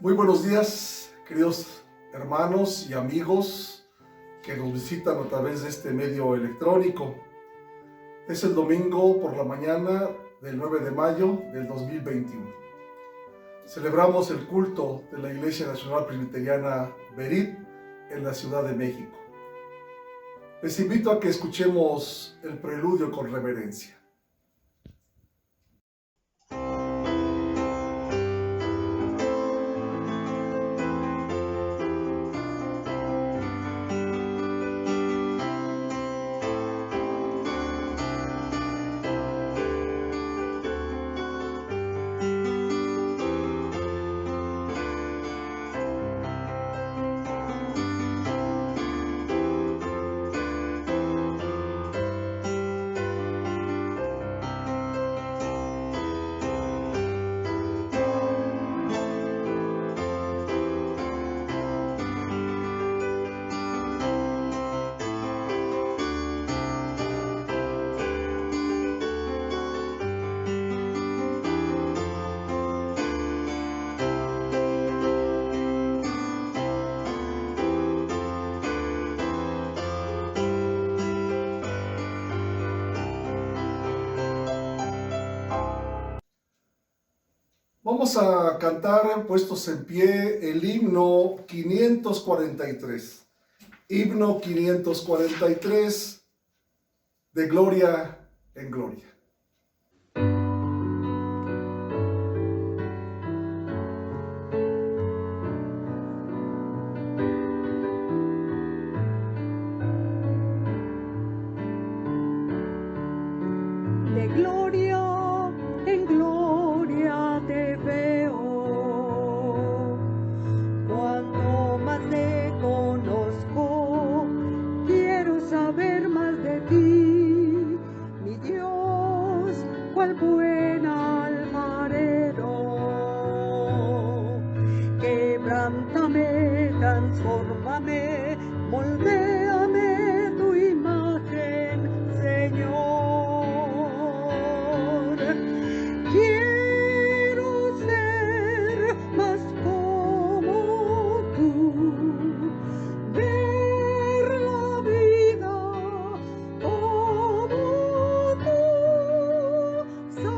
Muy buenos días, queridos hermanos y amigos que nos visitan a través de este medio electrónico. Es el domingo por la mañana del 9 de mayo del 2021. Celebramos el culto de la Iglesia Nacional Presbiteriana Berit en la Ciudad de México. Les invito a que escuchemos el preludio con reverencia. Vamos a cantar, puestos en pie, el himno 543. Himno 543, de gloria en gloria. De gloria en gloria te veo, cuando más te conozco, quiero saber más de ti, mi Dios, cual buen alfarero. Quebrántame, transfórmame, moldéame tu imagen, Señor. Quiero ser más como tú, ver la vida como tú,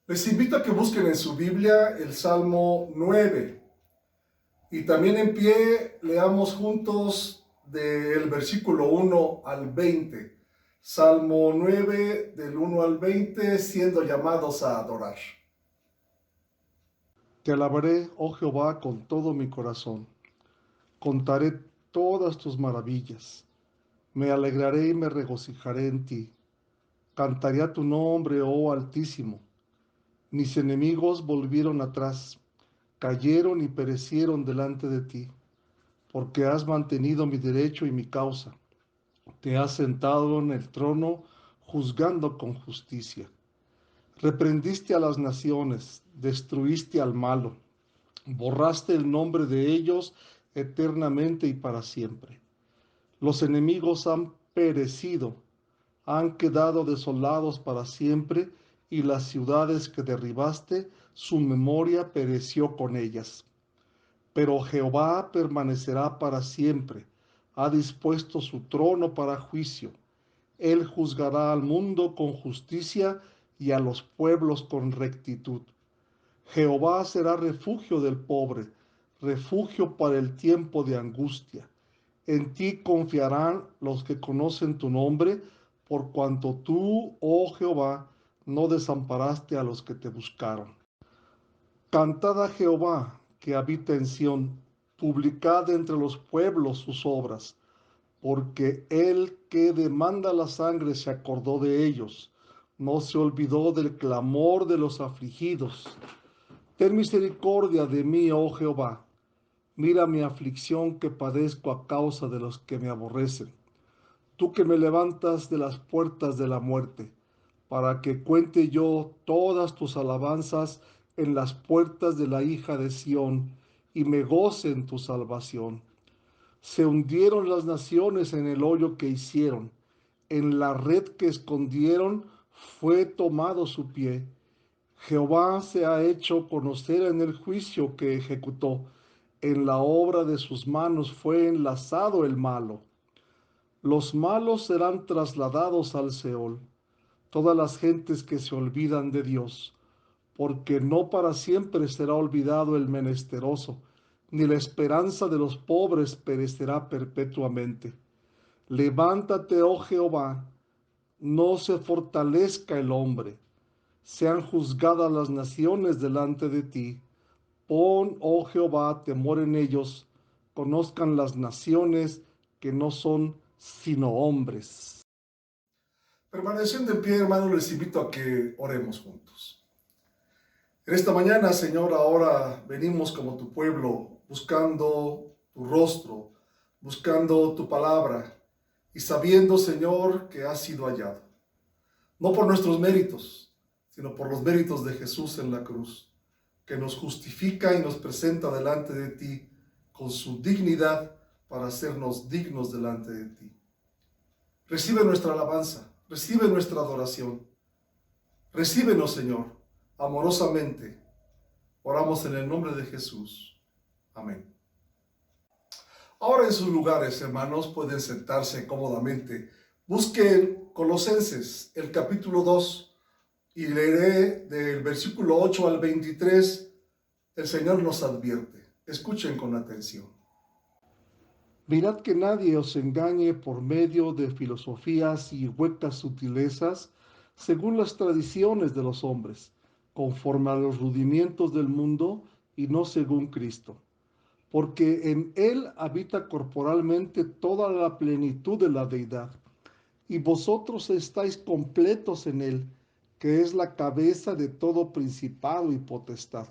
Les invito a que busquen en su Biblia el Salmo 9 y también en pie leamos juntos del versículo 1 al 20. Salmo 9 del 1 al 20, siendo llamados a adorar. Te alabaré, oh Jehová, con todo mi corazón. Contaré todas tus maravillas. Me alegraré y me regocijaré en ti. Cantaré a tu nombre, oh Altísimo. Mis enemigos volvieron atrás, cayeron y perecieron delante de ti, porque has mantenido mi derecho y mi causa. Te has sentado en el trono, juzgando con justicia. Reprendiste a las naciones, destruiste al malo, borraste el nombre de ellos eternamente y para siempre. Los enemigos han perecido, han quedado desolados para siempre, y las ciudades que derribaste, su memoria pereció con ellas. Pero Jehová permanecerá para siempre, ha dispuesto su trono para juicio. Él juzgará al mundo con justicia y a los pueblos con rectitud. Jehová será refugio del pobre, refugio para el tiempo de angustia. En ti confiarán los que conocen tu nombre, por cuanto tú, oh Jehová, no desamparaste a los que te buscaron. Cantad a Jehová, que habita en Sión, publicad entre los pueblos sus obras, porque el que demanda la sangre se acordó de ellos, no se olvidó del clamor de los afligidos. Ten misericordia de mí, oh Jehová. Mira mi aflicción que padezco a causa de los que me aborrecen. Tú que me levantas de las puertas de la muerte, para que cuente yo todas tus alabanzas en las puertas de la hija de Sión, y me goce en tu salvación. Se hundieron las naciones en el hoyo que hicieron, en la red que escondieron fue tomado su pie. Jehová se ha hecho conocer en el juicio que ejecutó. En la obra de sus manos fue enlazado el malo. Los malos serán trasladados al Seol, todas las gentes que se olvidan de Dios, porque no para siempre será olvidado el menesteroso, ni la esperanza de los pobres perecerá perpetuamente. Levántate, oh Jehová, no se fortalezca el hombre. Sean juzgadas las naciones delante de ti. Pon, oh Jehová, temor en ellos. Conozcan las naciones que no son sino hombres. Permaneciendo en pie, hermanos, les invito a que oremos juntos. En esta mañana, Señor, ahora venimos como tu pueblo, buscando tu rostro, buscando tu palabra y sabiendo, Señor, que has sido hallado. No por nuestros méritos, sino por los méritos de Jesús en la cruz, que nos justifica y nos presenta delante de ti con su dignidad para hacernos dignos delante de ti. Recibe nuestra alabanza, recibe nuestra adoración. Recíbenos, Señor, amorosamente. Oramos en el nombre de Jesús. Amén. Ahora en sus lugares, hermanos, pueden sentarse cómodamente. Busquen Colosenses, el capítulo 2, y leeré del versículo 8 al 23. El Señor nos advierte. Escuchen con atención. Mirad que nadie os engañe por medio de filosofías y huecas sutilezas, según las tradiciones de los hombres, conforme a los rudimientos del mundo y no según Cristo. Porque en él habita corporalmente toda la plenitud de la deidad, y vosotros estáis completos en él, que es la cabeza de todo principado y potestad.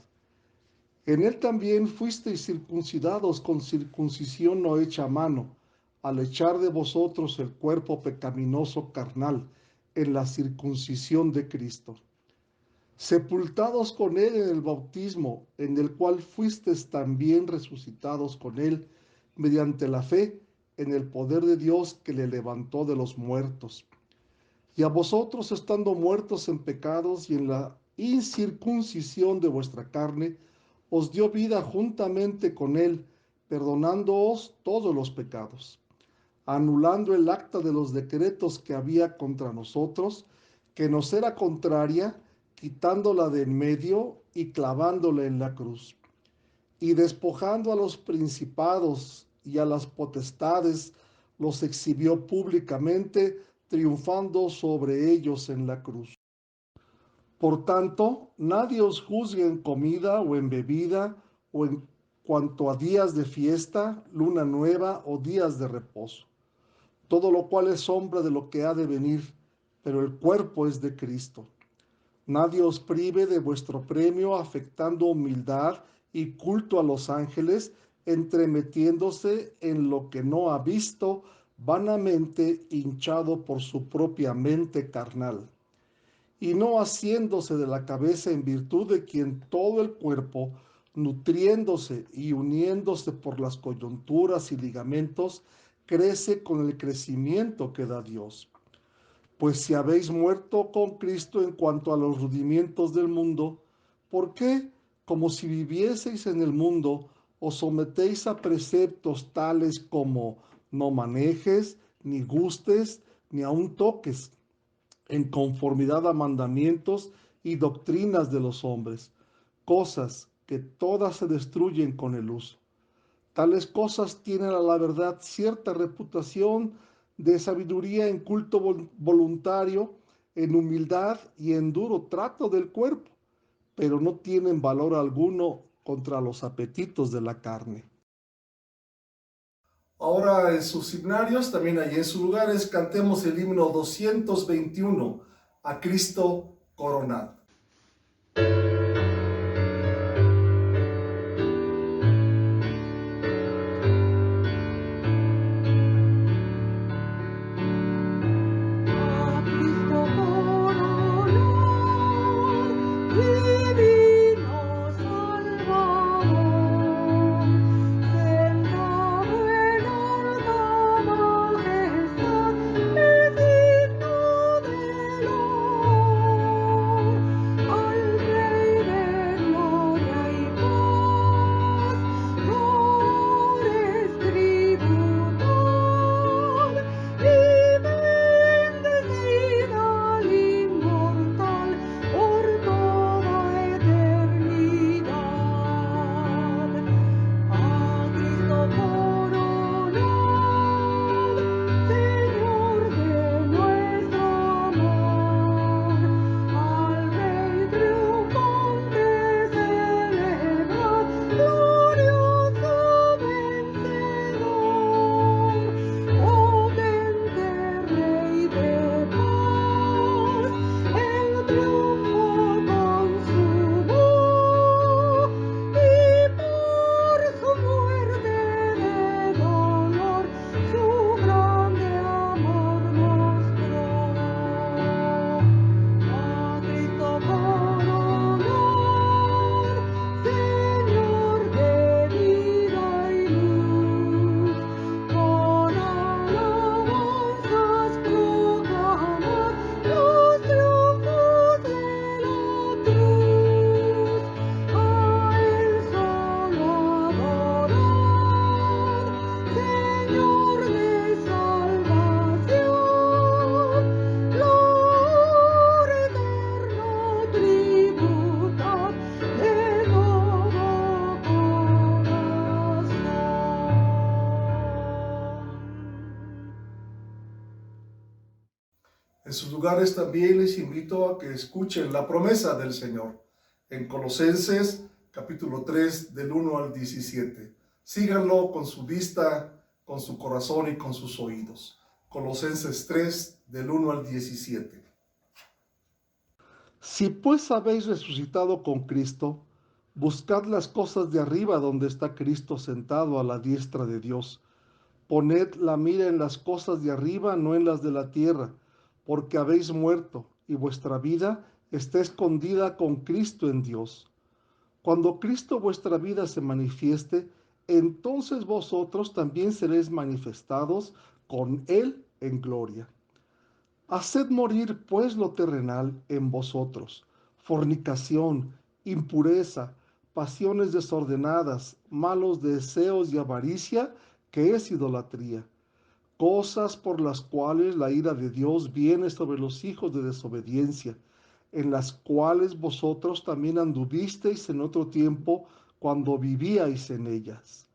En él también fuisteis circuncidados con circuncisión no hecha a mano, al echar de vosotros el cuerpo pecaminoso carnal en la circuncisión de Cristo. Sepultados con él en el bautismo, en el cual fuisteis también resucitados con él, mediante la fe en el poder de Dios que le levantó de los muertos. Y a vosotros, estando muertos en pecados y en la incircuncisión de vuestra carne, os dio vida juntamente con él, perdonándoos todos los pecados, anulando el acta de los decretos que había contra nosotros, que nos era contraria, quitándola de en medio y clavándola en la cruz, y despojando a los principados y a las potestades, los exhibió públicamente, triunfando sobre ellos en la cruz. Por tanto, nadie os juzgue en comida o en bebida o en cuanto a días de fiesta, luna nueva o días de reposo, todo lo cual es sombra de lo que ha de venir, pero el cuerpo es de Cristo. Nadie os prive de vuestro premio, afectando humildad y culto a los ángeles, entremetiéndose en lo que no ha visto, vanamente hinchado por su propia mente carnal, y no haciéndose de la cabeza en virtud de quien todo el cuerpo, nutriéndose y uniéndose por las coyunturas y ligamentos, crece con el crecimiento que da Dios. Pues si habéis muerto con Cristo en cuanto a los rudimientos del mundo, ¿por qué, como si vivieseis en el mundo, os sometéis a preceptos tales como no manejes, ni gustes, ni aun toques, en conformidad a mandamientos y doctrinas de los hombres, cosas que todas se destruyen con el uso? Tales cosas tienen a la verdad cierta reputación de sabiduría en culto voluntario, en humildad y en duro trato del cuerpo, pero no tienen valor alguno contra los apetitos de la carne. Ahora en sus himnarios, también allí en sus lugares, cantemos el himno 221, a Cristo coronado. A Cristo coronado, divino Salvador, sentado en alta majestad, es digno del honor. Al Rey de gloria y paz, flores tributar, y bendecida al inmortal por toda eternidad. A Cristo coronado, Señor de nuestro amor, al Rey triunfante celebrad, glorioso vencedor. Potente Rey de paz, el triunfo consumó, y por su muerte de dolor, su grande amor mostró. A Cristo coronado, Señor de vida y luz, con alabanzas proclamad los triunfos de la cruz. A Él solo adorad, Señor de salvación, glor eterno tributad de todo corazón. En sus lugares también les invito a que escuchen la promesa del Señor en Colosenses capítulo 3 del 1 al 17. Síganlo con su vista, con su corazón y con sus oídos. Colosenses 3 del 1 al 17. Si pues habéis resucitado con Cristo, buscad las cosas de arriba donde está Cristo sentado a la diestra de Dios. Poned la mira en las cosas de arriba, no en las de la tierra, porque habéis muerto y vuestra vida está escondida con Cristo en Dios. Cuando Cristo vuestra vida se manifieste, entonces vosotros también seréis manifestados con Él en gloria. Haced morir pues lo terrenal en vosotros: fornicación, impureza, pasiones desordenadas, malos deseos y avaricia, que es idolatría, cosas por las cuales la ira de Dios viene sobre los hijos de desobediencia, en las cuales vosotros también anduvisteis en otro tiempo cuando vivíais en ellas.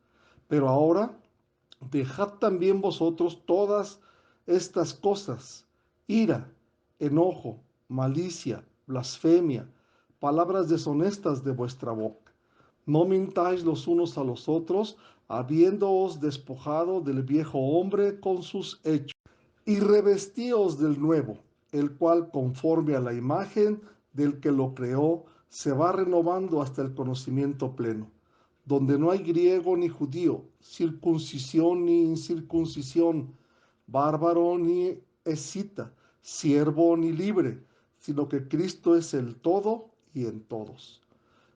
Pero ahora dejad también vosotros todas estas cosas: ira, enojo, malicia, blasfemia, palabras deshonestas de vuestra boca. No mintáis los unos a los otros, habiéndoos despojado del viejo hombre con sus hechos, y revestíos del nuevo, el cual conforme a la imagen del que lo creó, se va renovando hasta el conocimiento pleno, donde no hay griego ni judío, circuncisión ni incircuncisión, bárbaro ni escita, siervo ni libre, sino que Cristo es el todo y en todos.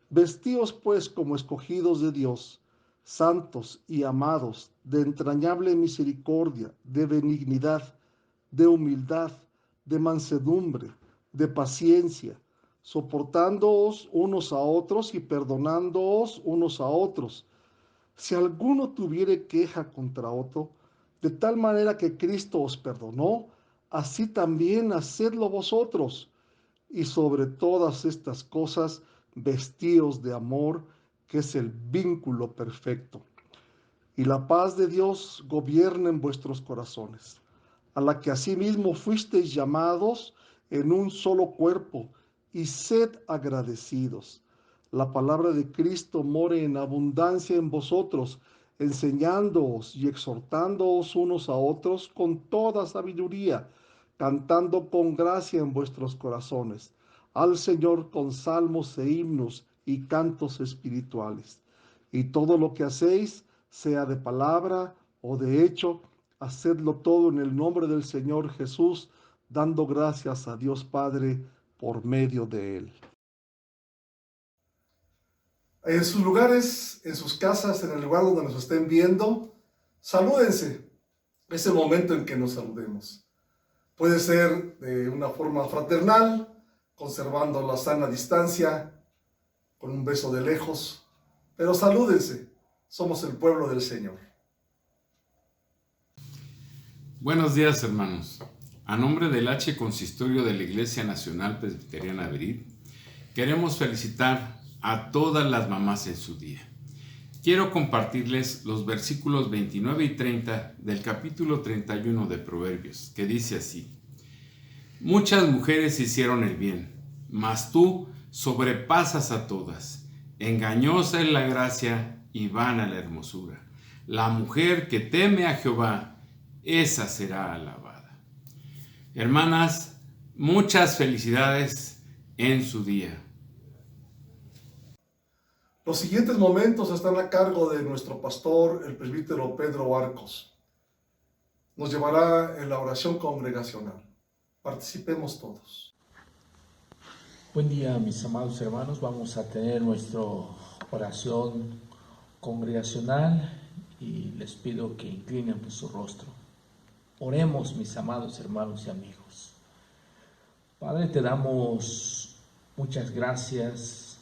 Vestíos pues como escogidos de Dios, santos y amados, de entrañable misericordia, de benignidad, de humildad, de mansedumbre, de paciencia, soportándoos unos a otros y perdonándoos unos a otros. Si alguno tuviere queja contra otro, de tal manera que Cristo os perdonó, así también hacedlo vosotros. Y sobre todas estas cosas, vestíos de amor, que es el vínculo perfecto. Y la paz de Dios gobierna en vuestros corazones, a la que asimismo fuisteis llamados en un solo cuerpo, y sed agradecidos. La palabra de Cristo more en abundancia en vosotros, enseñándoos y exhortándoos unos a otros con toda sabiduría, cantando con gracia en vuestros corazones al Señor con salmos e himnos y cantos espirituales. Y todo lo que hacéis, sea de palabra o de hecho, hacedlo todo en el nombre del Señor Jesús, dando gracias a Dios Padre por medio de Él. En sus lugares, en sus casas, en el lugar donde nos estén viendo, salúdense. Es el momento en que nos saludemos. Puede ser de una forma fraternal, conservando la sana distancia, con un beso de lejos, pero salúdense. Somos el pueblo del Señor. Buenos días, hermanos. A nombre del H Consistorio de la Iglesia Nacional Presbiteriana Berit, queremos felicitar a todas las mamás en su día. Quiero compartirles los versículos 29 y 30 del capítulo 31 de Proverbios, que dice así: Muchas mujeres hicieron el bien, mas tú sobrepasas a todas. Engañosa es la gracia y vana la hermosura. La mujer que teme a Jehová, esa será alabada. Hermanas, muchas felicidades en su día. Los siguientes momentos están a cargo de nuestro pastor, el presbítero Pedro Arcos. Nos llevará en la oración congregacional. Participemos todos. Buen día, mis amados hermanos. Vamos a tener nuestra oración congregacional y les pido que inclinen su rostro. Oremos, mis amados hermanos y amigos. Padre, te damos muchas gracias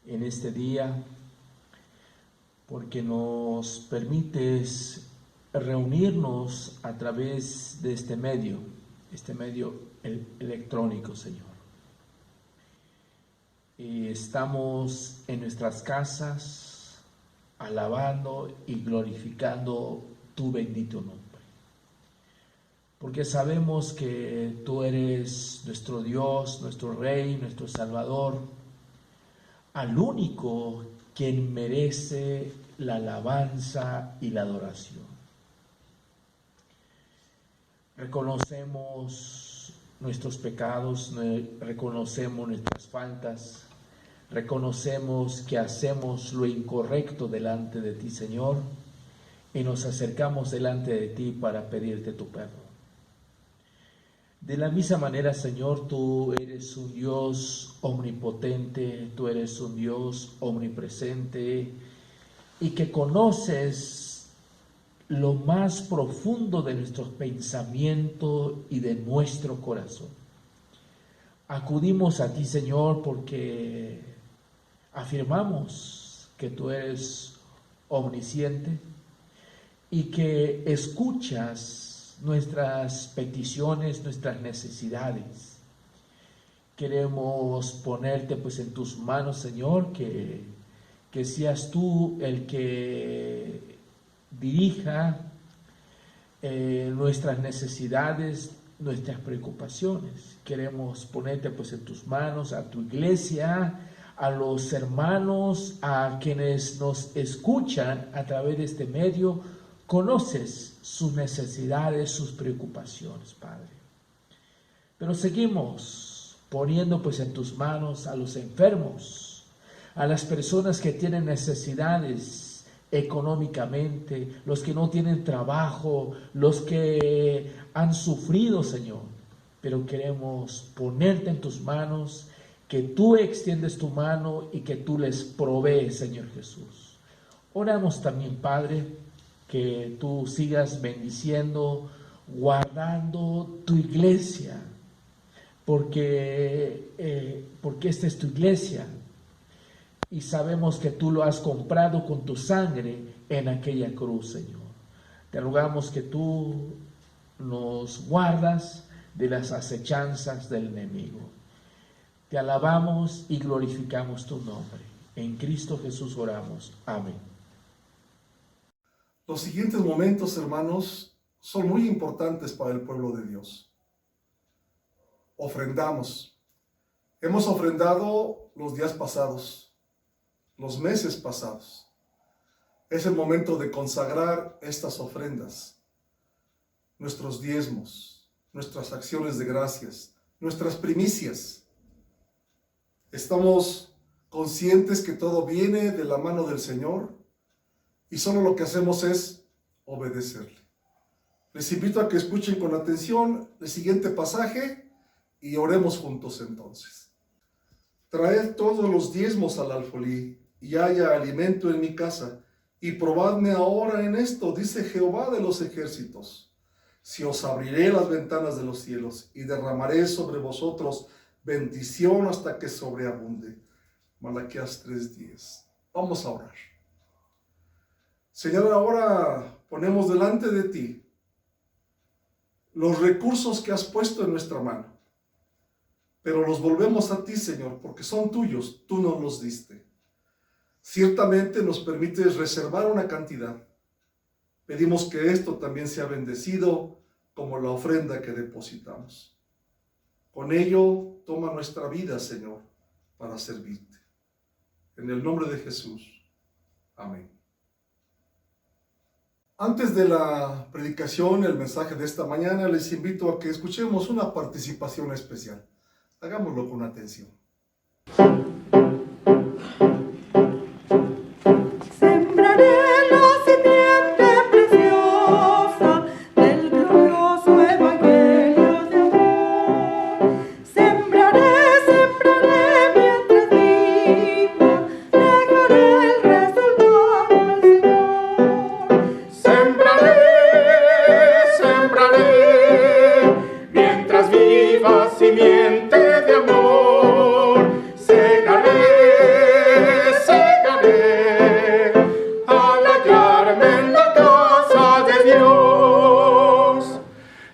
en este día porque nos permites reunirnos a través de este medio electrónico, Señor. Y estamos en nuestras casas alabando y glorificando tu bendito nombre. Porque sabemos que tú eres nuestro Dios, nuestro Rey, nuestro Salvador, al único quien merece la alabanza y la adoración. Reconocemos nuestros pecados, reconocemos nuestras faltas, reconocemos que hacemos lo incorrecto delante de ti, Señor, y nos acercamos delante de ti para pedirte tu perdón. De la misma manera, Señor, tú eres un Dios omnipotente, tú eres un Dios omnipresente y que conoces lo más profundo de nuestros pensamientos y de nuestro corazón. Acudimos a ti, Señor, porque afirmamos que tú eres omnisciente y que escuchas nuestras peticiones, nuestras necesidades, Queremos ponerte pues en tus manos, Señor, que seas tú el que dirija nuestras necesidades, nuestras preocupaciones. Queremos ponerte pues en tus manos, a tu iglesia, a los hermanos, a quienes nos escuchan a través de este medio. Conoces sus necesidades, sus preocupaciones, Padre. Pero seguimos poniendo pues en tus manos a los enfermos, a las personas que tienen necesidades económicamente, los que no tienen trabajo, los que han sufrido, Señor. Pero queremos ponerte en tus manos, que tú extiendes tu mano y que tú les provees, Señor Jesús. Oramos también, Padre, que tú sigas bendiciendo, guardando tu iglesia, porque esta es tu iglesia. Y sabemos que tú lo has comprado con tu sangre en aquella cruz, Señor. Te rogamos que tú nos guardas de las acechanzas del enemigo. Te alabamos y glorificamos tu nombre. En Cristo Jesús oramos. Amén. Los siguientes momentos, hermanos, son muy importantes para el pueblo de Dios. Ofrendamos. Hemos ofrendado los días pasados, los meses pasados. Es el momento de consagrar estas ofrendas, nuestros diezmos, nuestras acciones de gracias, nuestras primicias. Estamos conscientes que todo viene de la mano del Señor y solo lo que hacemos es obedecerle. Les invito a que escuchen con atención el siguiente pasaje y oremos juntos entonces. Traed todos los diezmos al alfolí, y haya alimento en mi casa, y probadme ahora en esto, dice Jehová de los ejércitos, si os abriré las ventanas de los cielos, y derramaré sobre vosotros bendición hasta que sobreabunde. Malaquías 3:10. Vamos a orar. Señor, ahora ponemos delante de ti los recursos que has puesto en nuestra mano, pero los volvemos a ti, Señor, porque son tuyos, tú nos los diste. Ciertamente nos permites reservar una cantidad. Pedimos que esto también sea bendecido como la ofrenda que depositamos. Con ello, toma nuestra vida, Señor, para servirte. En el nombre de Jesús. Amén. Antes de la predicación, el mensaje de esta mañana, les invito a que escuchemos una participación especial. Hagámoslo con atención. Sembraré la simiente preciosa del glorioso evangelio de amor. Sembraré mientras viva, dejaré el resultado al Señor. Sembraré mientras viva simiente de amor. Segaré al hallarme en la casa de Dios.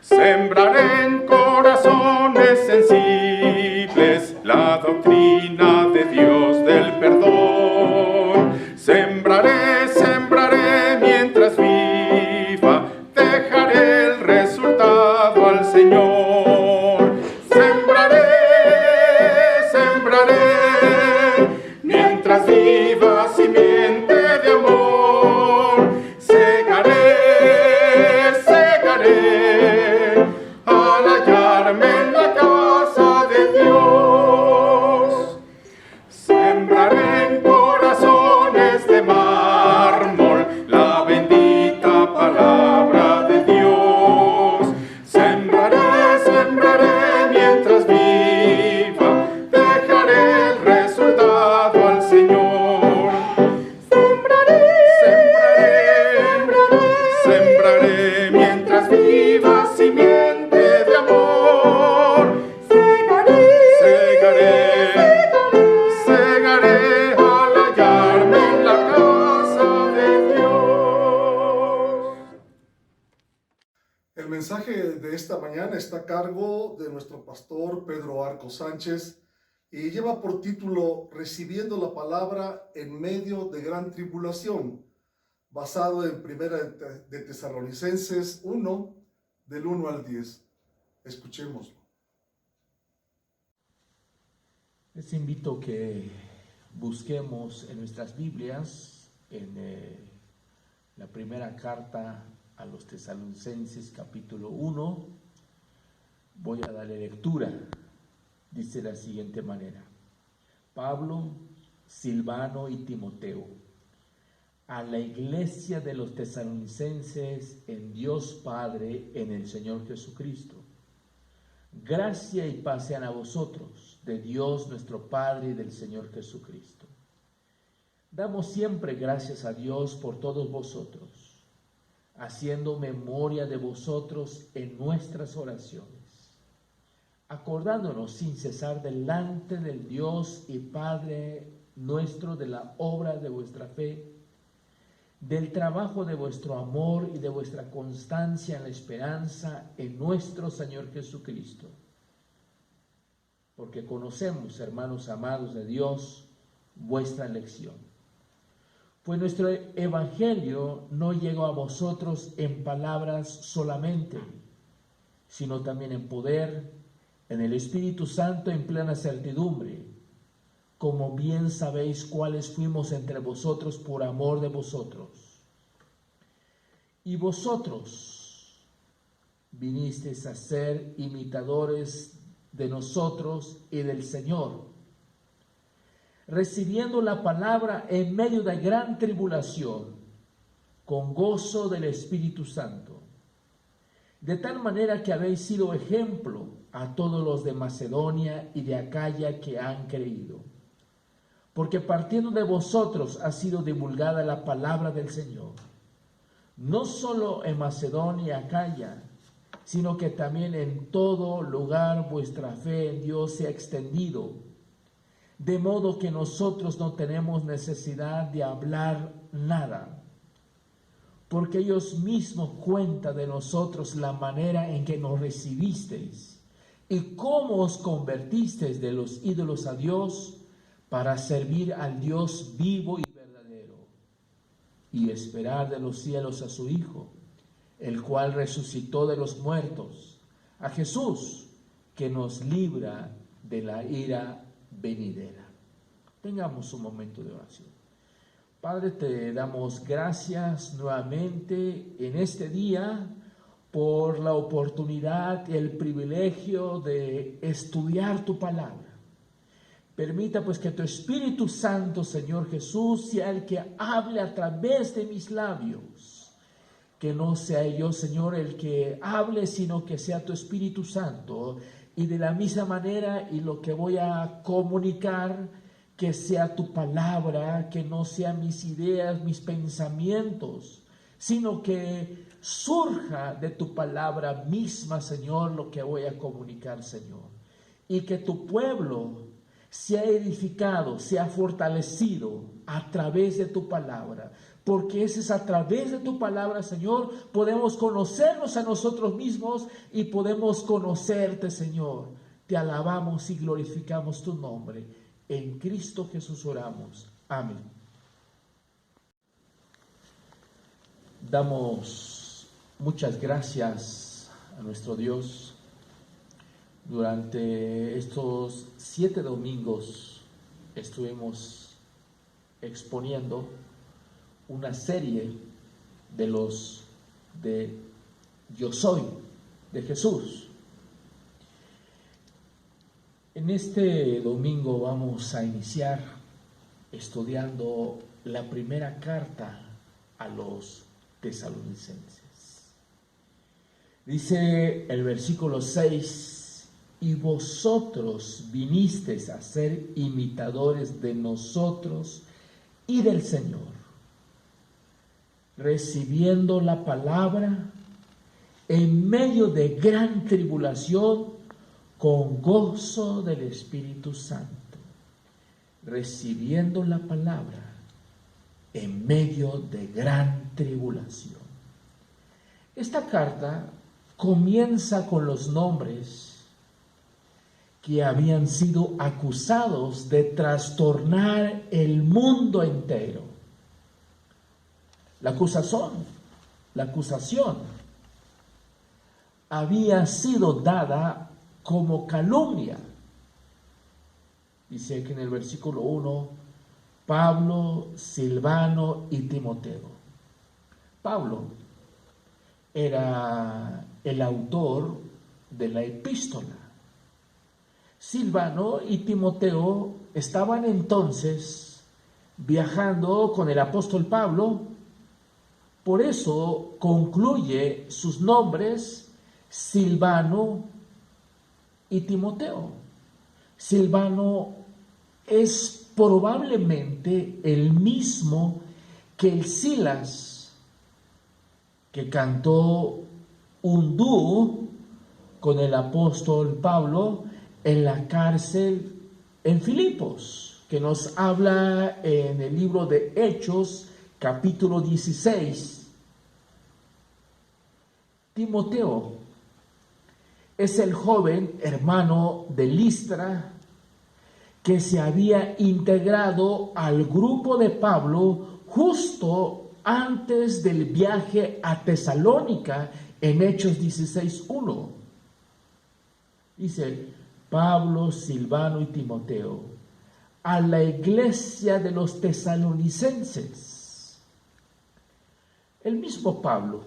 Sembraré en corazones sensibles la doctrina de Dios del perdón. Sembraré mientras viva, dejaré el resultado al Señor. Sembraré mientras viva simiente de amor. Segaré al hallarme en la casa de Dios. Sembraré en corazones de mármol la bendita palabra de Dios. Sembraré mientras viva, dejaré el resultado al Señor. Sembraré mientras viva simiente de amor. mañana está a cargo de nuestro pastor Pedro Arco Sánchez y lleva por título Recibiendo la palabra en medio de gran tribulación, basado en Primera de Tesalonicenses 1, del 1 al 10. Escuchémoslo. Les invito que busquemos en nuestras Biblias, en la primera carta a los Tesalonicenses, capítulo 1. Voy a darle lectura. Dice de la siguiente manera: Pablo, Silvano y Timoteo, a la iglesia de los tesalonicenses en Dios Padre, en el Señor Jesucristo. Gracia y paz sean a vosotros, de Dios nuestro Padre y del Señor Jesucristo. Damos siempre gracias a Dios por todos vosotros, haciendo memoria de vosotros en nuestras oraciones, acordándonos sin cesar delante del Dios y Padre nuestro de la obra de vuestra fe, del trabajo de vuestro amor y de vuestra constancia en la esperanza en nuestro Señor Jesucristo. Porque conocemos, hermanos amados de Dios, vuestra elección. Pues nuestro evangelio no llegó a vosotros en palabras solamente, sino también en poder, en el Espíritu Santo, en plena certidumbre, como bien sabéis cuáles fuimos entre vosotros por amor de vosotros. Y vosotros vinisteis a ser imitadores de nosotros y del Señor, recibiendo la palabra en medio de gran tribulación, con gozo del Espíritu Santo, de tal manera que habéis sido ejemplo a todos los de Macedonia y de Acaya que han creído. Porque partiendo de vosotros ha sido divulgada la palabra del Señor, no solo en Macedonia y Acaya, sino que también en todo lugar vuestra fe en Dios se ha extendido, de modo que nosotros no tenemos necesidad de hablar nada, porque ellos mismos cuentan de nosotros la manera en que nos recibisteis y cómo os convertisteis de los ídolos a Dios para servir al Dios vivo y verdadero y esperar de los cielos a su Hijo, el cual resucitó de los muertos, a Jesús, que nos libra de la ira venidera. Tengamos un momento de oración. Padre, te damos gracias nuevamente en este día por la oportunidad y el privilegio de estudiar tu palabra. Permita pues que tu Espíritu Santo, Señor Jesús, sea el que hable a través de mis labios. Que no sea yo, Señor, el que hable, sino que sea tu Espíritu Santo. Y de la misma manera, y lo que voy a comunicar, que sea tu palabra, que no sean mis ideas, mis pensamientos, sino que surja de tu palabra misma, Señor, lo que voy a comunicar, Señor. Y que tu pueblo sea edificado, sea fortalecido a través de tu palabra, porque ese es a través de tu palabra, Señor, podemos conocernos a nosotros mismos y podemos conocerte, Señor. Te alabamos y glorificamos tu nombre. En Cristo Jesús oramos. Amén. Damos muchas gracias a nuestro Dios. Durante estos 7 domingos estuvimos exponiendo una serie de los de Yo Soy de Jesús. En este domingo vamos a iniciar estudiando la primera carta a los tesalonicenses. Dice el versículo 6: y vosotros vinisteis a ser imitadores de nosotros y del Señor, recibiendo la palabra en medio de gran tribulación, con gozo del Espíritu Santo, recibiendo la palabra en medio de gran tribulación. Esta carta comienza con los nombres que habían sido acusados de trastornar el mundo entero. La acusación había sido dada como calumnia. Dice que en el versículo 1, Pablo, Silvano y Timoteo. Pablo era el autor de la epístola. Silvano y Timoteo estaban entonces viajando con el apóstol Pablo. Por eso concluye sus nombres Silvano y Timoteo. Silvano es probablemente el mismo que el Silas, que cantó un dúo con el apóstol Pablo en la cárcel en Filipos, que nos habla en el libro de Hechos, capítulo 16. Timoteo es el joven hermano de Listra que se había integrado al grupo de Pablo justo antes del viaje a Tesalónica en Hechos 16:1. Dice: Pablo, Silvano y Timoteo, a la iglesia de los tesalonicenses. El mismo Pablo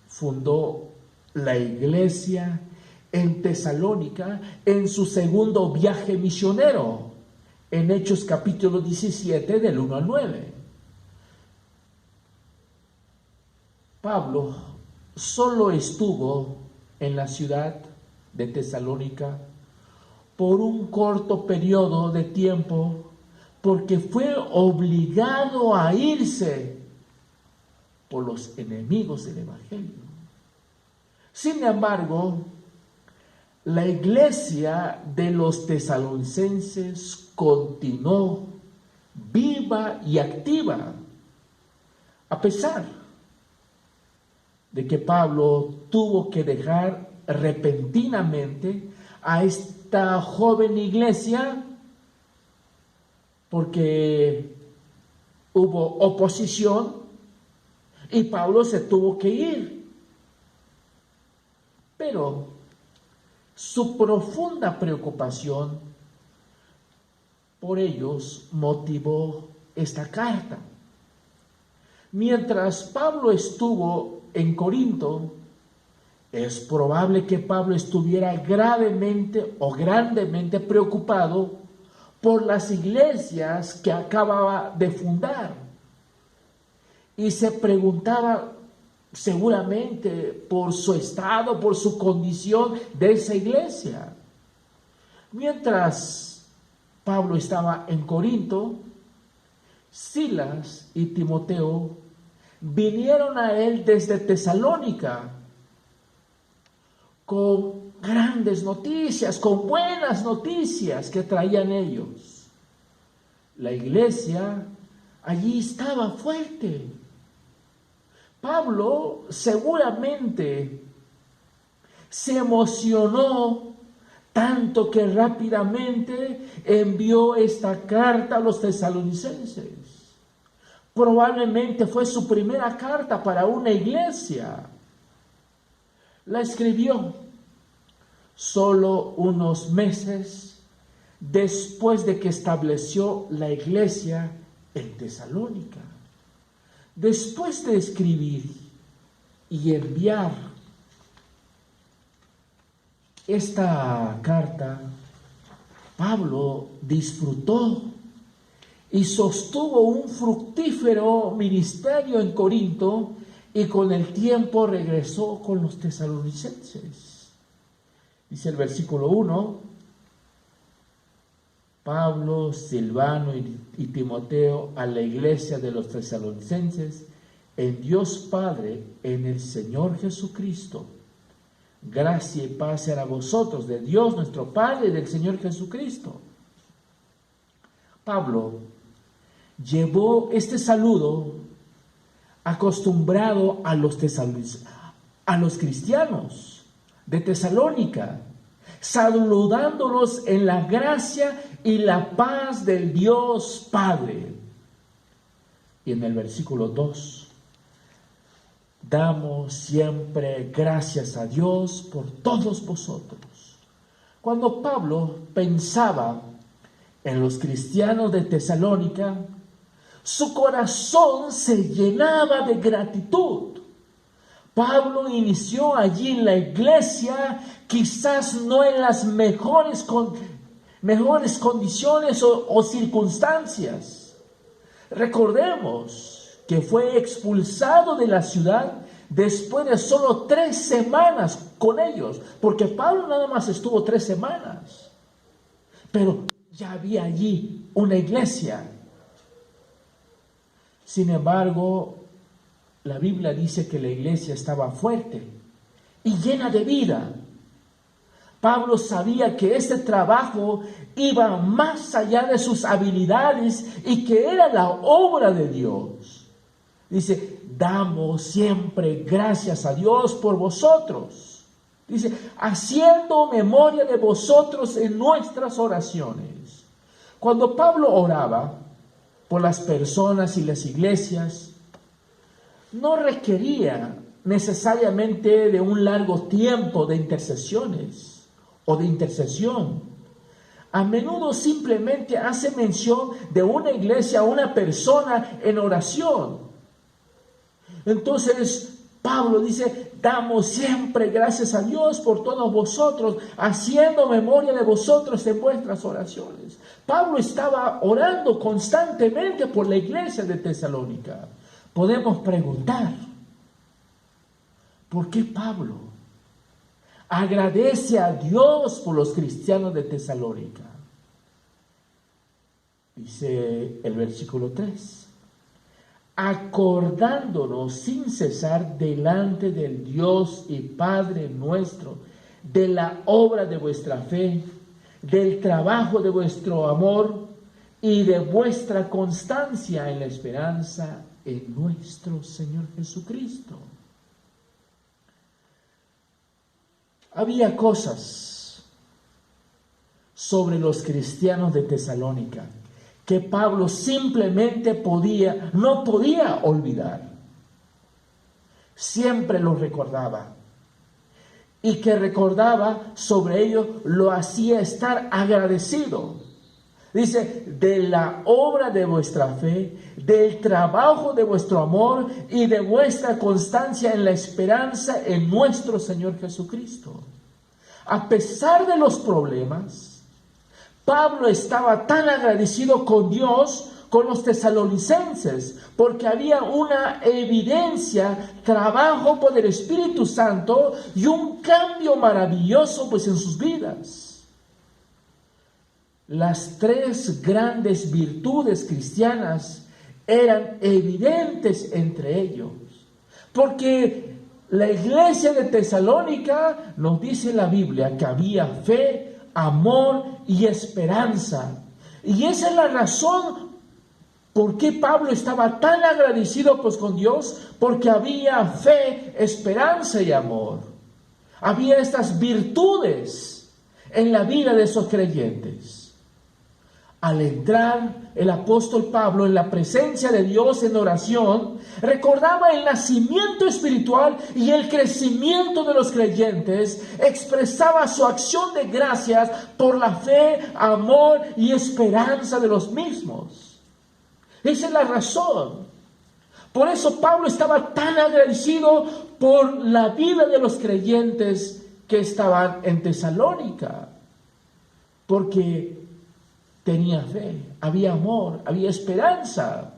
fundó la iglesia en Tesalónica en su segundo viaje misionero, en Hechos capítulo 17 del 1 al 9. Pablo solo estuvo en la ciudad de Tesalónica por un corto periodo de tiempo, porque fue obligado a irse por los enemigos del Evangelio. Sin embargo, la iglesia de los tesalonicenses continuó viva y activa, a pesar de que Pablo tuvo que dejar repentinamente a esta joven iglesia porque hubo oposición y Pablo se tuvo que ir. Pero su profunda preocupación por ellos motivó esta carta. Mientras Pablo estuvo en Corinto, es probable que Pablo estuviera gravemente o grandemente preocupado por las iglesias que acababa de fundar. Y se preguntaba seguramente por su estado, por su condición de esa iglesia. Mientras Pablo estaba en Corinto, Silas y Timoteo vinieron a él desde Tesalónica con grandes noticias, con buenas noticias que traían ellos. La iglesia allí estaba fuerte. Pablo seguramente se emocionó tanto que rápidamente envió esta carta a los tesalonicenses. Probablemente fue su primera carta para una iglesia. La escribió solo unos meses después de que estableció la iglesia en Tesalónica. Después de escribir y enviar esta carta, Pablo disfrutó y sostuvo un fructífero ministerio en Corinto y con el tiempo regresó con los tesalonicenses. Dice el versículo 1, Pablo, Silvano y Timoteo a la iglesia de los tesalonicenses, en Dios Padre, en el Señor Jesucristo. Gracia y paz sean a vosotros, de Dios nuestro Padre y del Señor Jesucristo. Pablo llevó este saludo acostumbrado a los cristianos de Tesalónica, saludándolos en la gracia y la paz del Dios Padre. Y en el versículo 2, damos siempre gracias a Dios por todos vosotros. Cuando Pablo pensaba en los cristianos de Tesalónica, su corazón se llenaba de gratitud. Pablo inició allí en la iglesia, quizás no en las mejores condiciones o circunstancias. Recordemos que fue expulsado de la ciudad después de solo 3 semanas con ellos, porque Pablo nada más estuvo 3 semanas, pero ya había allí una iglesia. Sin embargo, la Biblia dice que la iglesia estaba fuerte y llena de vida. Pablo sabía que este trabajo iba más allá de sus habilidades y que era la obra de Dios. Dice, damos siempre gracias a Dios por vosotros. Dice, haciendo memoria de vosotros en nuestras oraciones. Cuando Pablo oraba por las personas y las iglesias, no requería necesariamente de un largo tiempo de intercesiones o de intercesión. A menudo simplemente hace mención de una iglesia, una persona en oración. Entonces Pablo dice, damos siempre gracias a Dios por todos vosotros, haciendo memoria de vosotros en vuestras oraciones. Pablo estaba orando constantemente por la iglesia de Tesalónica. Podemos preguntar, ¿por qué Pablo agradece a Dios por los cristianos de Tesalónica? Dice el versículo 3, acordándonos sin cesar delante del Dios y Padre nuestro, de la obra de vuestra fe, del trabajo de vuestro amor y de vuestra constancia en la esperanza en nuestro Señor Jesucristo. Había cosas sobre los cristianos de Tesalónica que Pablo simplemente no podía olvidar. Siempre los recordaba. Y que recordaba sobre ello lo hacía estar agradecido. Dice, de la obra de vuestra fe, del trabajo de vuestro amor y de vuestra constancia en la esperanza en nuestro Señor Jesucristo. A pesar de los problemas, Pablo estaba tan agradecido con Dios, con los tesalonicenses, porque había una evidencia, trabajo por el Espíritu Santo y un cambio maravilloso pues en sus vidas. Las 3 grandes virtudes cristianas eran evidentes entre ellos, porque la iglesia de Tesalónica, nos dice la Biblia, que había fe, amor y esperanza. Y esa es la razón por qué Pablo estaba tan agradecido pues con Dios, porque había fe, esperanza y amor. Había estas virtudes en la vida de esos creyentes. Al entrar el apóstol Pablo en la presencia de Dios en oración, recordaba el nacimiento espiritual y el crecimiento de los creyentes, expresaba su acción de gracias por la fe, amor y esperanza de los mismos. Esa es la razón. Por eso Pablo estaba tan agradecido por la vida de los creyentes que estaban en Tesalónica, porque tenía fe, había amor, había esperanza.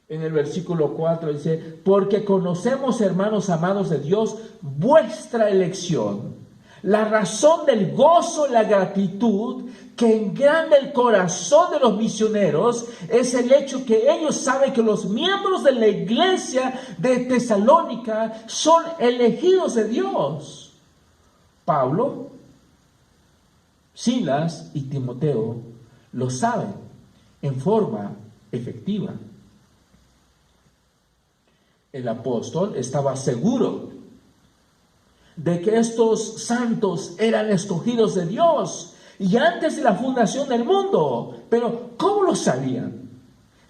En el versículo 4 dice, porque conocemos, hermanos amados de Dios, vuestra elección, la razón del gozo y la gratitud que engranda el corazón de los misioneros es el hecho que ellos saben que los miembros de la iglesia de Tesalónica son elegidos de Dios. Pablo, Silas y Timoteo lo saben en forma efectiva. El apóstol estaba seguro de que estos santos eran escogidos de Dios y antes de la fundación del mundo. Pero ¿cómo lo sabían?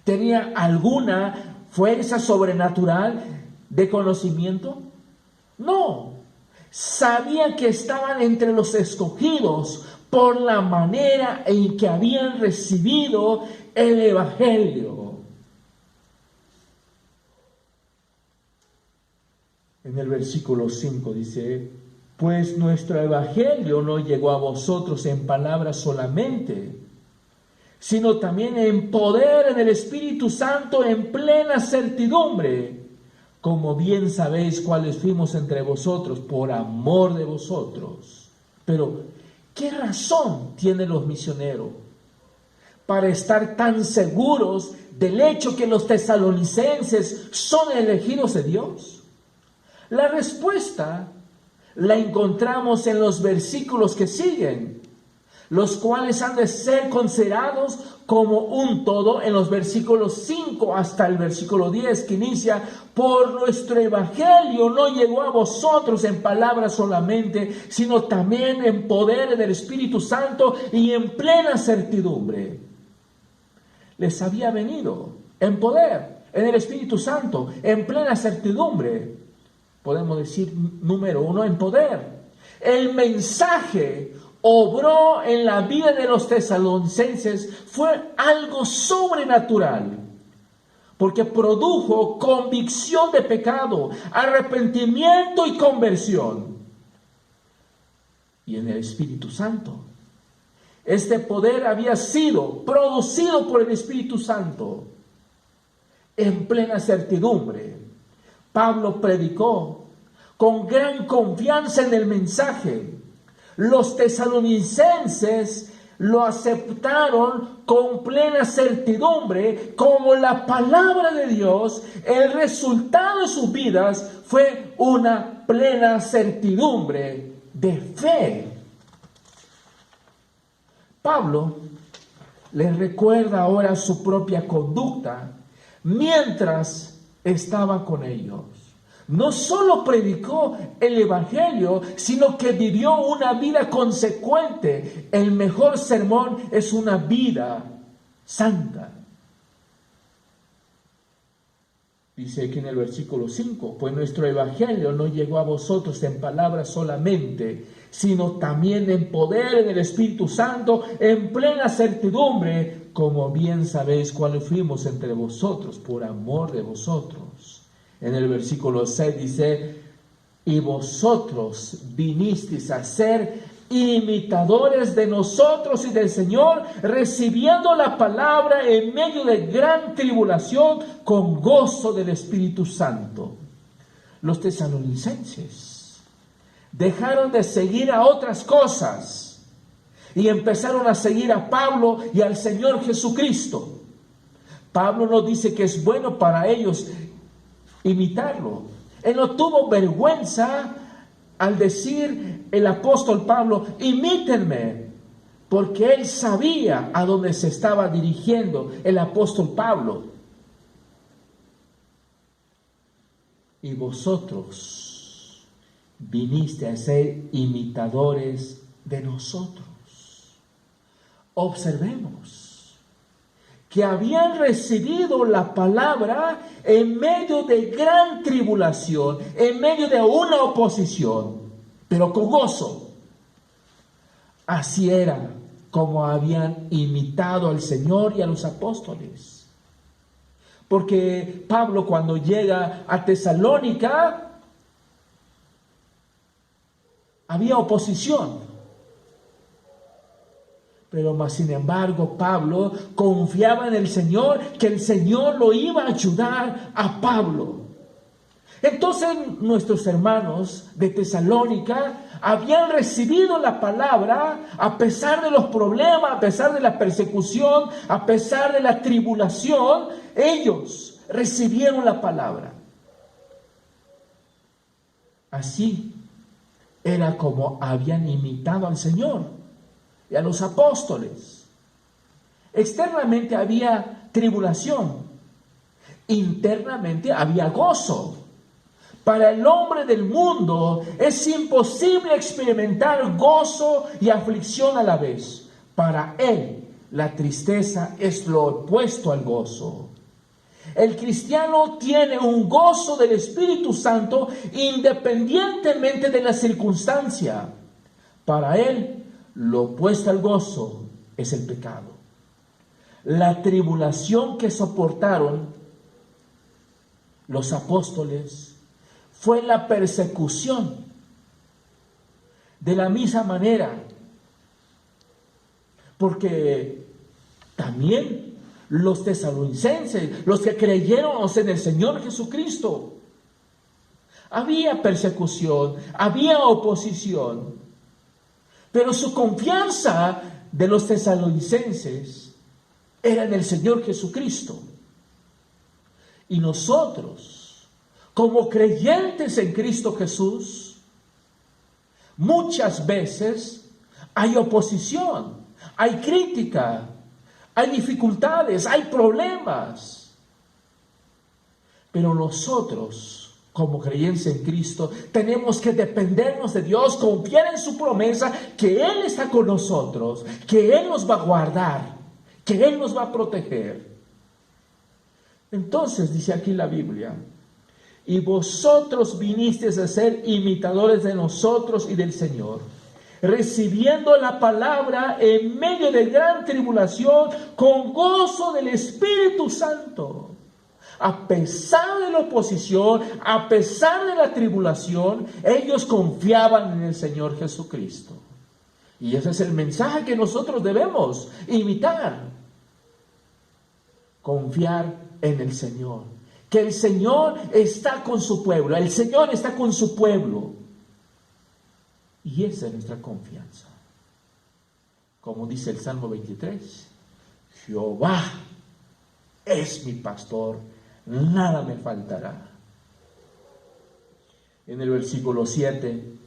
¿Tenía alguna fuerza sobrenatural de conocimiento? No. Sabían que estaban entre los escogidos por la manera en que habían recibido el Evangelio. En el versículo 5 dice: pues nuestro Evangelio no llegó a vosotros en palabras solamente, sino también en poder en el Espíritu Santo, en plena certidumbre, como bien sabéis cuáles fuimos entre vosotros por amor de vosotros. Pero, ¿qué razón tienen los misioneros para estar tan seguros del hecho que los tesalonicenses son elegidos de Dios? La respuesta la encontramos en los versículos que siguen, los cuales han de ser considerados como un todo en los versículos 5 hasta el versículo 10, que inicia: por nuestro Evangelio no llegó a vosotros en palabras solamente, sino también en poder del Espíritu Santo y en plena certidumbre. Les había venido en poder, en el Espíritu Santo, en plena certidumbre. Podemos decir, número 1, en poder. El mensaje obró en la vida de los tesalonicenses, fue algo sobrenatural, porque produjo convicción de pecado, arrepentimiento y conversión. Y en el Espíritu Santo, este poder había sido producido por el Espíritu Santo en plena certidumbre. Pablo predicó con gran confianza en el mensaje. Los tesalonicenses lo aceptaron con plena certidumbre como la palabra de Dios. El resultado de sus vidas fue una plena certidumbre de fe. Pablo les recuerda ahora su propia conducta mientras estaba con ellos. No solo predicó el Evangelio, sino que vivió una vida consecuente. El mejor sermón es una vida santa. Dice aquí en el versículo 5: pues nuestro Evangelio no llegó a vosotros en palabras solamente, sino también en poder en el Espíritu Santo, en plena certidumbre, como bien sabéis cuáles fuimos entre vosotros por amor de vosotros. En el versículo 6 dice: y vosotros vinisteis a ser imitadores de nosotros y del Señor, recibiendo la palabra en medio de gran tribulación, con gozo del Espíritu Santo. Los tesalonicenses dejaron de seguir a otras cosas y empezaron a seguir a Pablo y al Señor Jesucristo. Pablo nos dice que es bueno para ellos imitarlo. Él no tuvo vergüenza al decir el apóstol Pablo: imítenme, porque él sabía a dónde se estaba dirigiendo el apóstol Pablo. Y vosotros viniste a ser imitadores de nosotros. Observemos que habían recibido la palabra en medio de gran tribulación, en medio de una oposición, pero con gozo. Así era como habían imitado al Señor y a los apóstoles. Porque Pablo, cuando llega a Tesalónica, había oposición. Pero más sin embargo, Pablo confiaba en el Señor, que el Señor lo iba a ayudar a Pablo. Entonces nuestros hermanos de Tesalónica habían recibido la palabra a pesar de los problemas, a pesar de la persecución, a pesar de la tribulación. Ellos recibieron la palabra. Así era como habían imitado al Señor y a los apóstoles. Externamente había tribulación, internamente había gozo, Para el hombre del mundo es imposible experimentar gozo y aflicción a la vez. Para él, la tristeza es lo opuesto al gozo. El cristiano tiene un gozo del Espíritu Santo independientemente de la circunstancia. Para él, lo opuesto al gozo es el pecado. La tribulación que soportaron los apóstoles fue la persecución. De la misma manera, porque también los tesalonicenses, los que creyeron en el Señor Jesucristo, había persecución, había oposición, pero su confianza de los tesalonicenses era en el Señor Jesucristo. Y nosotros, como creyentes en Cristo Jesús, muchas veces hay oposición, hay crítica, hay dificultades, hay problemas. Pero nosotros, como creyentes en Cristo, tenemos que dependernos de Dios, confiar en su promesa, que Él está con nosotros, que Él nos va a guardar, que Él nos va a proteger. Entonces dice aquí la Biblia: y vosotros vinisteis a ser imitadores de nosotros y del Señor, recibiendo la palabra en medio de gran tribulación, con gozo del Espíritu Santo. A pesar de la oposición, a pesar de la tribulación, ellos confiaban en el Señor Jesucristo. Y ese es el mensaje que nosotros debemos imitar. Confiar en el Señor. Que el Señor está con su pueblo. El Señor está con su pueblo. Y esa es nuestra confianza. Como dice el Salmo 23. Jehová es mi pastor, nada me faltará. En el versículo 7.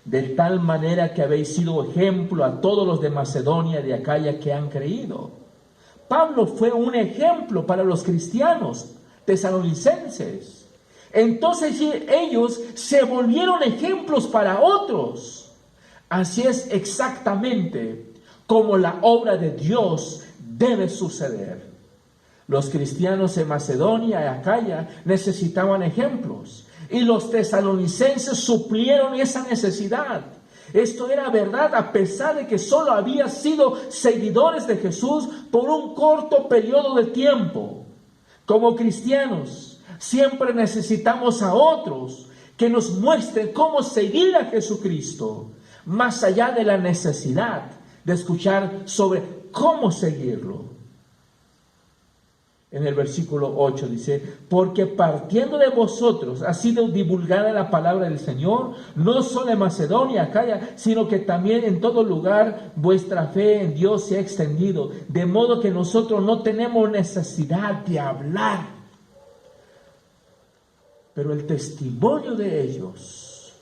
De tal manera que habéis sido ejemplo a todos los de Macedonia y de Acaya que han creído. Pablo fue un ejemplo para los cristianos tesalonicenses. Entonces ellos se volvieron ejemplos para otros. Así es exactamente como la obra de Dios debe suceder. Los cristianos en Macedonia y Acaya necesitaban ejemplos, y los tesalonicenses suplieron esa necesidad. Esto era verdad a pesar de que solo habían sido seguidores de Jesús por un corto periodo de tiempo. Como cristianos, siempre necesitamos a otros que nos muestren cómo seguir a Jesucristo, más allá de la necesidad de escuchar sobre cómo seguirlo. En el versículo 8 dice: porque partiendo de vosotros ha sido divulgada la palabra del Señor, no solo en Macedonia, Acaya, sino que también en todo lugar vuestra fe en Dios se ha extendido, de modo que nosotros no tenemos necesidad de hablar. Pero el testimonio de ellos,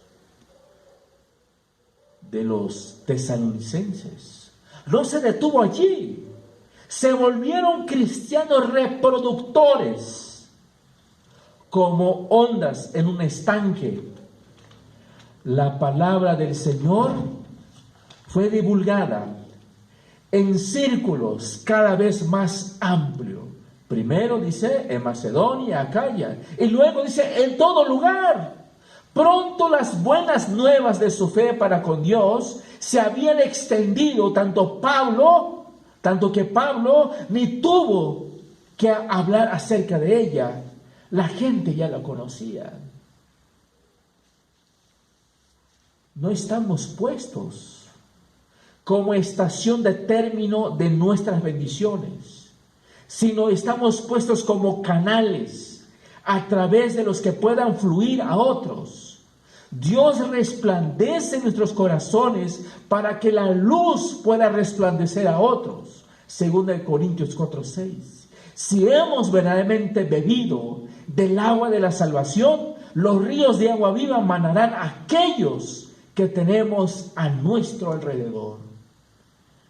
de los tesalonicenses, no se detuvo allí. Se volvieron cristianos reproductores, como ondas en un estanque. La palabra del Señor fue divulgada en círculos cada vez más amplios. Primero dice en Macedonia, Acaya, y luego dice en todo lugar. Pronto las buenas nuevas de su fe para con Dios se habían extendido, tanto que Pablo ni tuvo que hablar acerca de ella. La gente ya la conocía. No estamos puestos como estación de término de nuestras bendiciones, sino estamos puestos como canales a través de los que puedan fluir a otros. Dios resplandece en nuestros corazones para que la luz pueda resplandecer a otros. Según de Corintios 4:6. Si hemos verdaderamente bebido del agua de la salvación, los ríos de agua viva manarán a aquellos que tenemos a nuestro alrededor.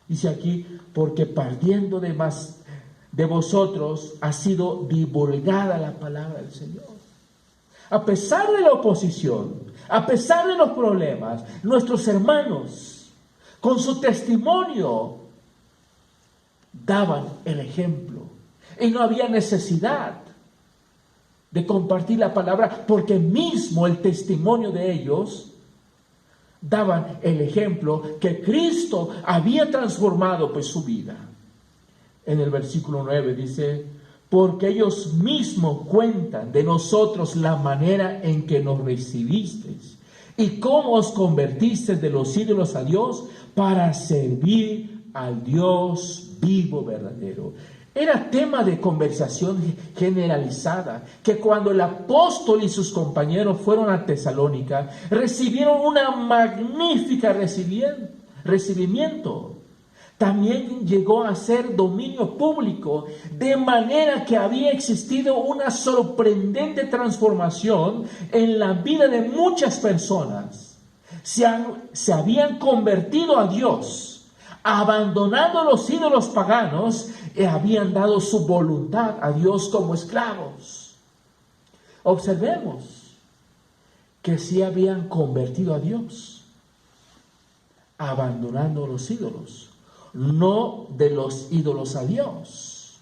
Dice aquí: porque partiendo de vosotros ha sido divulgada la palabra del Señor. A pesar de la oposición, a pesar de los problemas, nuestros hermanos, con su testimonio, daban el ejemplo. Y no había necesidad de compartir la palabra, porque mismo el testimonio de ellos daban el ejemplo que Cristo había transformado pues su vida. En el versículo 9 dice: porque ellos mismos cuentan de nosotros la manera en que nos recibisteis y cómo os convertisteis de los ídolos a Dios para servir al Dios vivo, verdadero. Era tema de conversación generalizada, que cuando el apóstol y sus compañeros fueron a Tesalónica, recibieron una magnífica recibimiento. También llegó a ser dominio público, de manera que había existido una sorprendente transformación en la vida de muchas personas. Se habían convertido a Dios, abandonando los ídolos paganos, y habían dado su voluntad a Dios como esclavos. Observemos que sí habían convertido a Dios, abandonando los ídolos. No de los ídolos a Dios.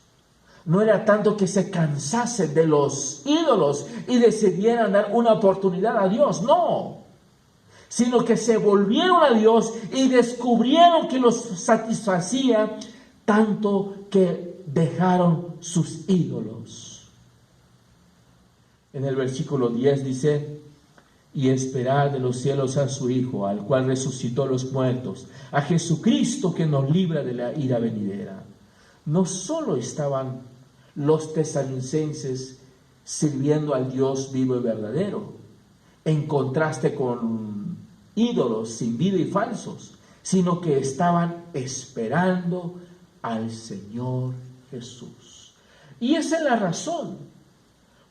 No era tanto que se cansasen de los ídolos y decidieran dar una oportunidad a Dios, no. Sino que se volvieron a Dios y descubrieron que los satisfacía tanto que dejaron sus ídolos. En el versículo 10 dice: y esperad de los cielos a su Hijo, al cual resucitó los muertos, a Jesucristo que nos libra de la ira venidera. No solo estaban los tesalonicenses sirviendo al Dios vivo y verdadero, en contraste con ídolos sin vida y falsos, sino que estaban esperando al Señor Jesús. Y esa es la razón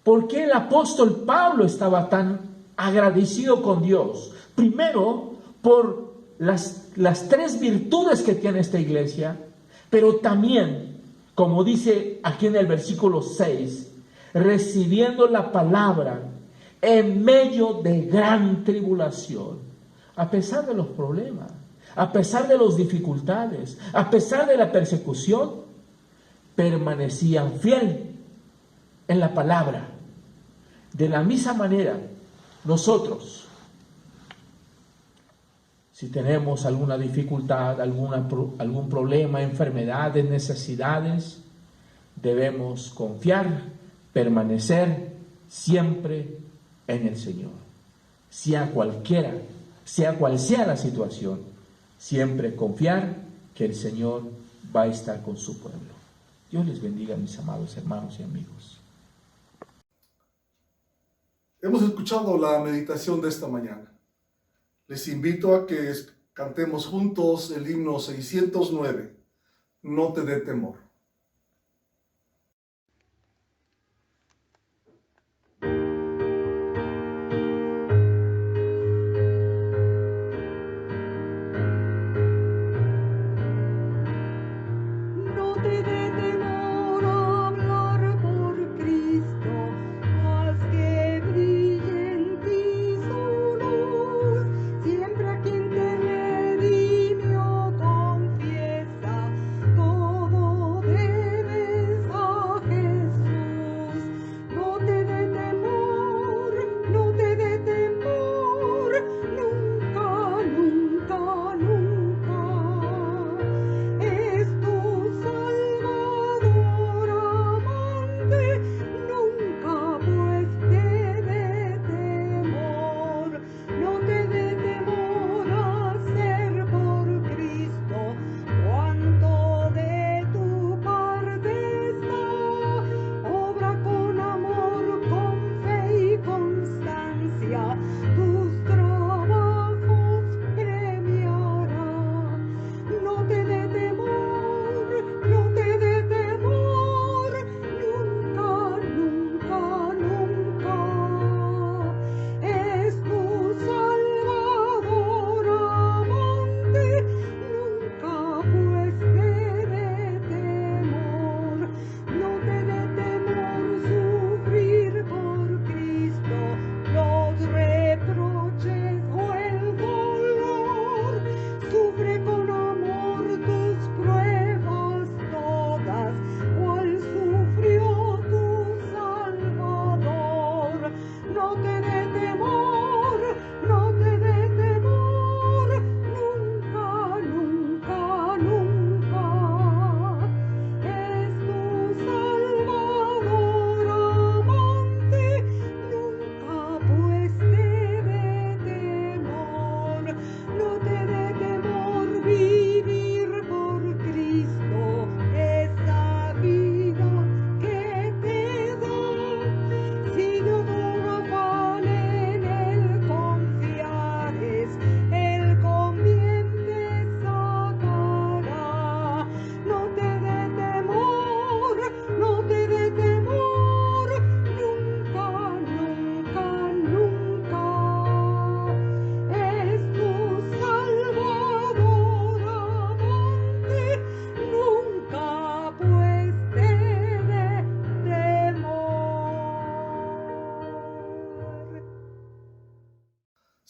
por qué el apóstol Pablo estaba tan agradecido con Dios. Primero, por las tres virtudes que tiene esta iglesia, pero también, como dice aquí en el versículo 6, recibiendo la palabra en medio de gran tribulación, a pesar de los problemas, a pesar de las dificultades, a pesar de la persecución, permanecían fieles en la palabra. De la misma manera, nosotros, si tenemos alguna dificultad, algún problema, enfermedades, necesidades, debemos confiar, permanecer siempre en el Señor. Sea cual sea la situación, siempre confiar que el Señor va a estar con su pueblo. Dios les bendiga, mis amados hermanos y amigos. Hemos escuchado la meditación de esta mañana. Les invito a que cantemos juntos el himno 609, No te dé temor. No te dé temor hablar por Cristo, haz que brille en ti su luz. Siempre a quien te redimió confiesa, todo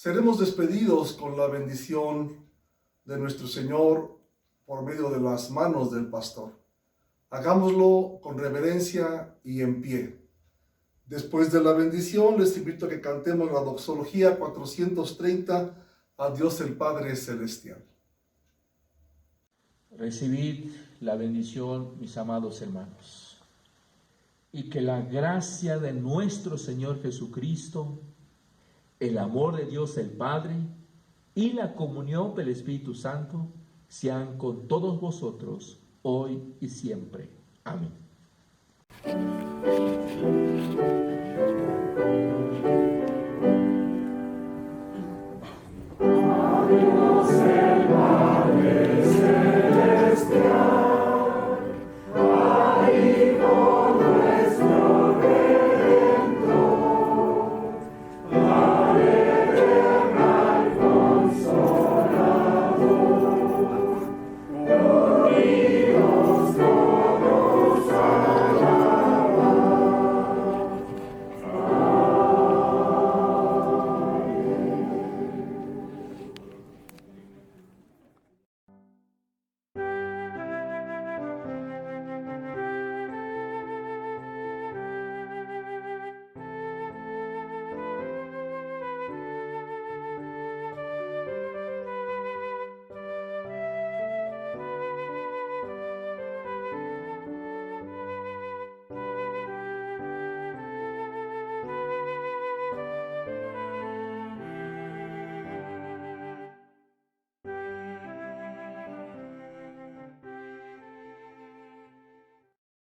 Seremos despedidos con la bendición de nuestro Señor por medio de las manos del pastor. Hagámoslo con reverencia y en pie. Después de la bendición, les invito a que cantemos la doxología 430 a Dios el Padre Celestial. Recibid la bendición, mis amados hermanos, y que la gracia de nuestro Señor Jesucristo, el amor de Dios el Padre y la comunión del Espíritu Santo sean con todos vosotros hoy y siempre. Amén. Adiós, hermano.